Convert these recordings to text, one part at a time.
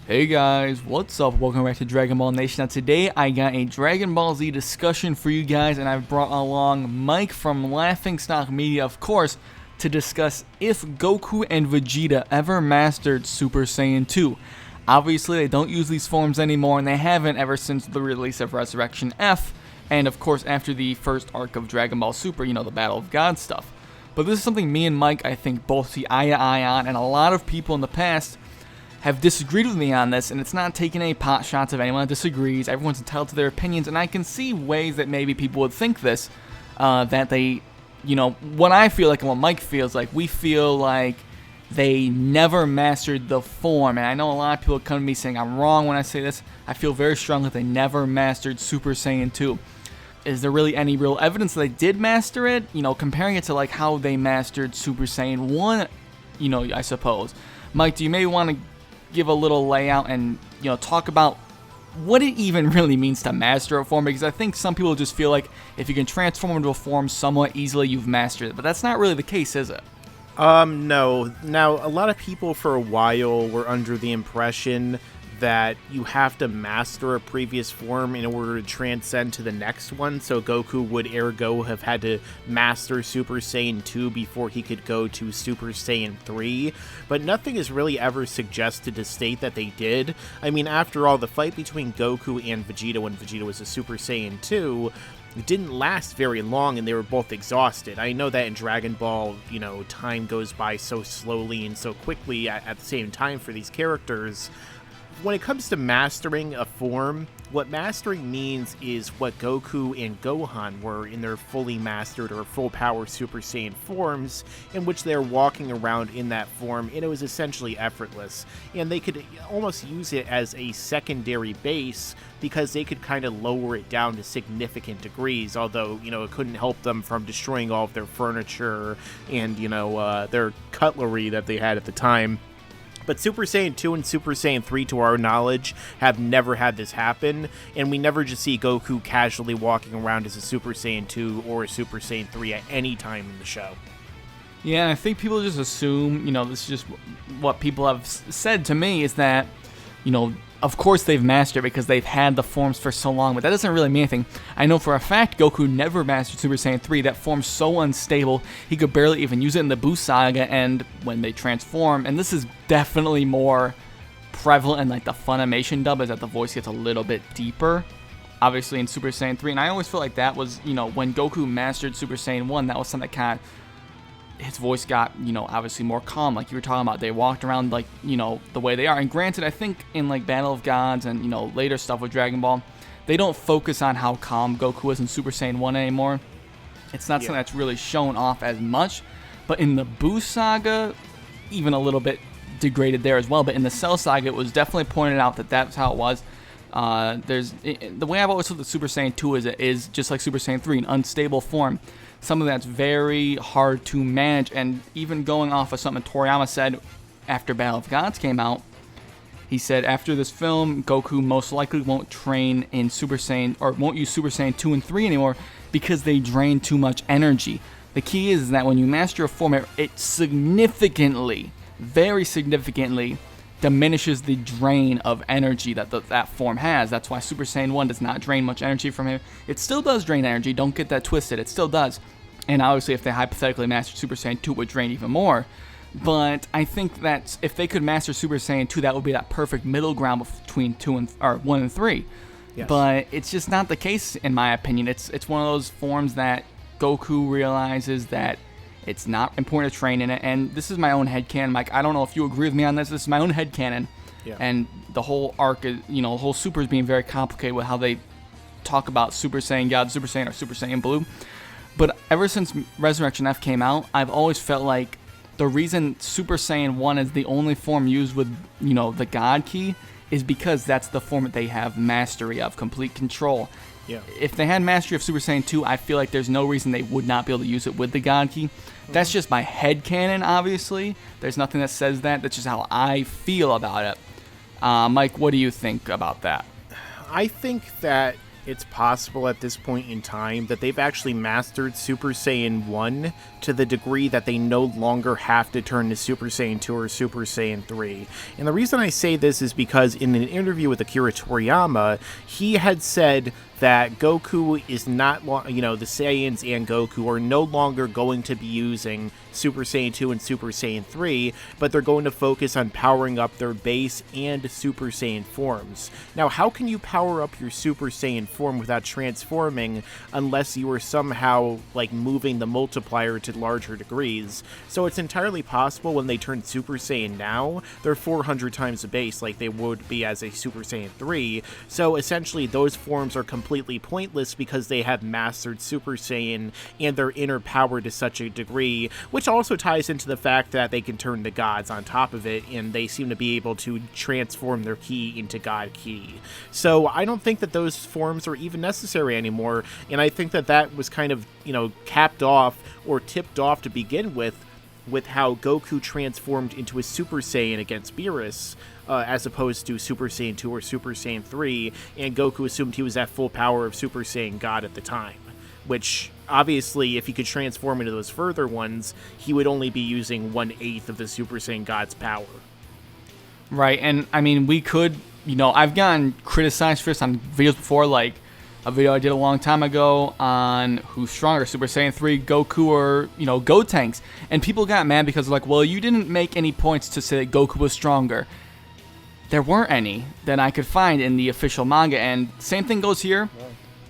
Hey guys, what's up? Welcome back to Dragon Ball Nation. Now today I got a Dragon Ball Z discussion for you guys, and I've brought along Mike from Laughingstock Media, of course, to discuss if Goku and Vegeta ever mastered Super Saiyan 2. Obviously they don't use these forms anymore, and they haven't ever since the release of Resurrection F, and of course after the first arc of Dragon Ball Super, the Battle of God stuff. But this is something me and Mike I think both see eye to eye on, and a lot of people in the past have disagreed with me on this, and it's not taking any pot shots of anyone that disagrees. Everyone's entitled to their opinions, and I can see ways that maybe people would think this, that they, what I feel like and what Mike feels like, we feel like they never mastered the form, and I know a lot of people come to me saying I'm wrong when I say this. I feel very strongly that they never mastered Super Saiyan 2. Is there really any real evidence that they did master it? Comparing it to like how they mastered Super Saiyan 1, I suppose. Mike, do you maybe want to give a little layout and talk about what it even really means to master a form, because I think some people just feel like if you can transform into a form somewhat easily, you've mastered it, but that's not really the case, is it? No. Now, a lot of people for a while were under the impression that you have to master a previous form in order to transcend to the next one, so Goku would ergo have had to master Super Saiyan 2 before he could go to Super Saiyan 3, but nothing is really ever suggested to state that they did. I mean, after all, the fight between Goku and Vegeta when Vegeta was a Super Saiyan 2 didn't last very long, and they were both exhausted. I know that in Dragon Ball, time goes by so slowly and so quickly at the same time for these characters. When it comes to mastering a form, what mastering means is what Goku and Gohan were in their fully mastered or full power Super Saiyan forms, in which they're walking around in that form, and it was essentially effortless. And they could almost use it as a secondary base because they could kind of lower it down to significant degrees, although, it couldn't help them from destroying all of their furniture and, their cutlery that they had at the time. But Super Saiyan 2 and Super Saiyan 3, to our knowledge, have never had this happen, and we never just see Goku casually walking around as a Super Saiyan 2 or a Super Saiyan 3 at any time in the show. Yeah, I think people just assume, this is just what people have said to me, is that, of course they've mastered because they've had the forms for so long, but that doesn't really mean anything. I know for a fact Goku never mastered Super Saiyan 3. That form's so unstable, he could barely even use it in the Buu Saga, and when they transform, and this is definitely more prevalent in like the Funimation dub, is that the voice gets a little bit deeper, obviously in Super Saiyan 3, and I always feel like that was, when Goku mastered Super Saiyan 1, that was something that kind of, his voice got, obviously more calm, like you were talking about. They walked around like, the way they are. And granted, I think in like Battle of Gods and, later stuff with Dragon Ball, they don't focus on how calm Goku is in Super Saiyan 1 anymore. It's not something that's really shown off as much. But in the Buu Saga, even a little bit degraded there as well. But in the Cell Saga, it was definitely pointed out that that's how it was. The way I've always thought that Super Saiyan 2 is just like Super Saiyan 3, an unstable form. Something that's very hard to manage, and even going off of something Toriyama said after Battle of Gods came out, he said after this film, Goku most likely won't train in Super Saiyan, or won't use Super Saiyan 2 and 3 anymore because they drain too much energy. The key is that when you master a form, it significantly, very significantly, diminishes the drain of energy that that form has. That's why Super Saiyan 1 does not drain much energy from him. It still does drain energy, don't get that twisted, it still does. And obviously if they hypothetically mastered Super Saiyan 2, it would drain even more. But I think that if they could master Super Saiyan 2, that would be that perfect middle ground between 1 and 3. Yes. But it's just not the case, in my opinion. It's one of those forms that Goku realizes that it's not important to train in it, and this is my own headcanon, Mike. I don't know if you agree with me on this. This is my own headcanon. Yeah. And the whole arc is, the whole Super is being very complicated with how they talk about Super Saiyan God, Super Saiyan, or Super Saiyan Blue. But ever since Resurrection F came out, I've always felt like the reason Super Saiyan 1 is the only form used with, the God Ki is because that's the form that they have mastery of, complete control. Yeah. If they had mastery of Super Saiyan 2, I feel like there's no reason they would not be able to use it with the God Ki. That's just my headcanon, obviously. There's nothing that says that. That's just how I feel about it. Mike, what do you think about that? I think that it's possible at this point in time that they've actually mastered Super Saiyan 1 to the degree that they no longer have to turn to Super Saiyan 2 or Super Saiyan 3. And the reason I say this is because in an interview with Akira Toriyama, he had said that Goku is not, the Saiyans and Goku are no longer going to be using Super Saiyan 2 and Super Saiyan 3, but they're going to focus on powering up their base and Super Saiyan forms. Now, how can you power up your Super Saiyan form without transforming unless you are somehow, moving the multiplier to larger degrees? So it's entirely possible when they turn Super Saiyan now, they're 400 times the base like they would be as a Super Saiyan 3, so essentially those forms are completely pointless because they have mastered Super Saiyan and their inner power to such a degree, which also ties into the fact that they can turn to gods on top of it, and they seem to be able to transform their ki into God ki. So I don't think that those forms are even necessary anymore, and I think that that was kind of, capped off or tipped off to begin with how Goku transformed into a Super Saiyan against Beerus, as opposed to Super Saiyan 2 or Super Saiyan 3, and Goku assumed he was at full power of Super Saiyan God at the time. Which, obviously, if he could transform into those further ones, he would only be using 1/8 of the Super Saiyan God's power. Right, and I mean, we could, I've gotten criticized for this on videos before, like a video I did a long time ago on who's stronger, Super Saiyan 3, Goku, or, Gotenks. And people got mad because they're like, well, you didn't make any points to say that Goku was stronger. There weren't any that I could find in the official manga, and same thing goes here.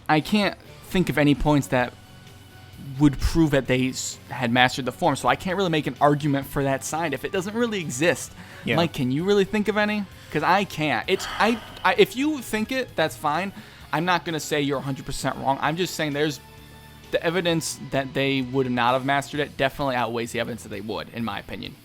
I can't think of any points that would prove that they had mastered the form, so I can't really make an argument for that side if it doesn't really exist. Yeah. Mike, can you really think of any? Because I can't. If you think it, that's fine. I'm not going to say you're 100% wrong. I'm just saying there's the evidence that they would not have mastered it definitely outweighs the evidence that they would, in my opinion.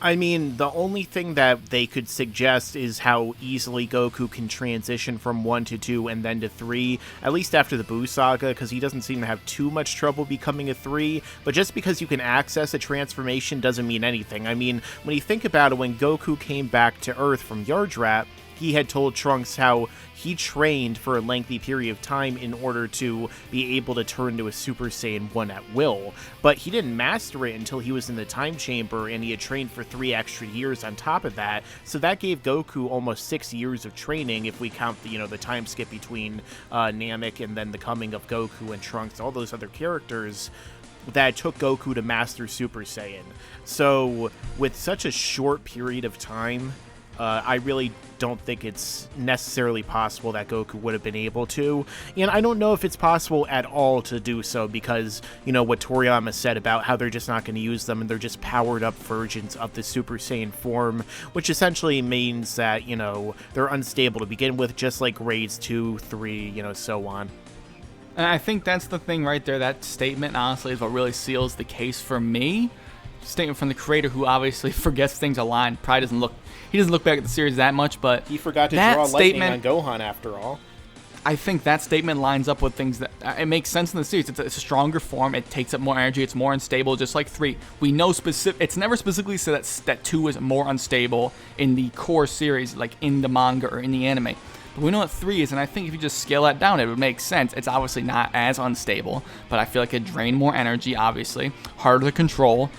I mean, the only thing that they could suggest is how easily Goku can transition from 1 to 2 and then to 3, at least after the Buu Saga, because he doesn't seem to have too much trouble becoming a 3, but just because you can access a transformation doesn't mean anything. I mean, when you think about it, when Goku came back to Earth from Yardrat, he had told Trunks how he trained for a lengthy period of time in order to be able to turn to a Super Saiyan 1 at will, but he didn't master it until he was in the time chamber, and he had trained for 3 extra years on top of that, so that gave Goku almost 6 years of training if we count the time skip between Namek and then the coming of Goku and Trunks, all those other characters that took Goku to master Super Saiyan. So with such a short period of time, I really don't think it's necessarily possible that Goku would have been able to, and I don't know if it's possible at all to do so because, what Toriyama said about how they're just not going to use them and they're just powered up versions of the Super Saiyan form, which essentially means that, they're unstable to begin with, just like Raids 2, 3, so on. And I think that's the thing right there. That statement, honestly, is what really seals the case for me. Statement from the creator, who obviously forgets things a lot and probably doesn't look back at the series that much, but he forgot to draw lightning on Gohan after all. I think that statement lines up with things that it makes sense in the series. It's a stronger form. It takes up more energy. It's more unstable, just like 3. We know it's never specifically said that 2 is more unstable in the core series, like in the manga or in the anime. But we know what 3 is, and I think if you just scale that down, it would make sense. It's obviously not as unstable, but I feel like it drained more energy, obviously. Harder to control.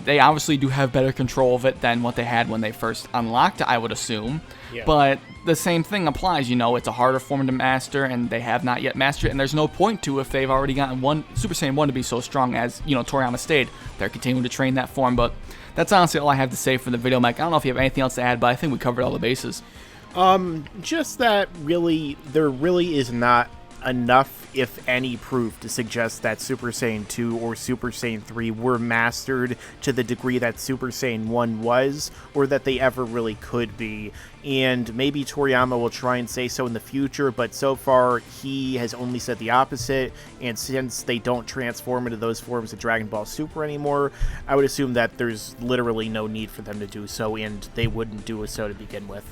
They obviously do have better control of it than what they had when they first unlocked it, I would assume. Yeah. But the same thing applies, it's a harder form to master, and they have not yet mastered it, and there's no point to if they've already gotten Super Saiyan 1 to be so strong as, Toriyama stated. They're continuing to train that form, but that's honestly all I have to say for the video, Mike. I don't know if you have anything else to add, but I think we covered all the bases. Just that there really is not enough, if any, proof to suggest that Super Saiyan 2 or Super Saiyan 3 were mastered to the degree that Super Saiyan 1 was, or that they ever really could be. And maybe Toriyama will try and say so in the future, but so far he has only said the opposite, and since they don't transform into those forms of Dragon Ball Super anymore, I would assume that there's literally no need for them to do so, and they wouldn't do so to begin with.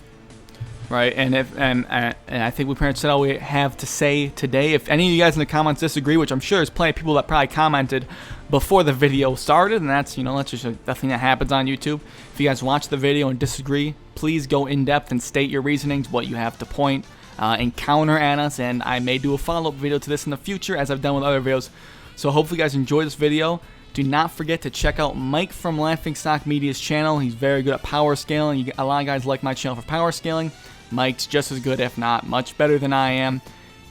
Right, and I think we pretty much said all we have to say today. If any of you guys in the comments disagree, which I'm sure there's plenty of people that probably commented before the video started, and that's just the thing that happens on YouTube. If you guys watch the video and disagree, please go in depth and state your reasonings, what you have to point. encounter at us, and I may do a follow-up video to this in the future as I've done with other videos. So hopefully you guys enjoyed this video. Do not forget to check out Mike from Laughingstock Media's channel. He's very good at power scaling. A lot of guys like my channel for power scaling. Mike's just as good, if not much better than I am.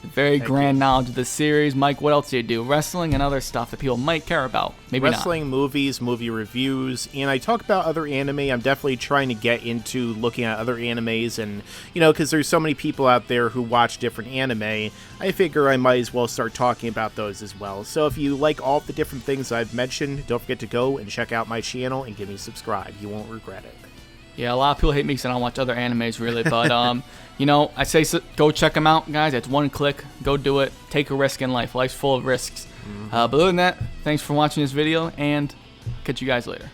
Very grand knowledge of the series. Mike, what else do you do? Wrestling and other stuff that people might care about. Maybe Wrestling, movies, movie reviews, and I talk about other anime. I'm definitely trying to get into looking at other animes, and, you know, because there's so many people out there who watch different anime, I figure I might as well start talking about those as well. So if you like all the different things I've mentioned, don't forget to go and check out my channel and give me a subscribe. You won't regret it. Yeah, a lot of people hate me because I don't watch other animes, really, but, you know, I say go check them out, guys. It's one click. Go do it. Take a risk in life. Life's full of risks. But other than that, thanks for watching this video, and catch you guys later.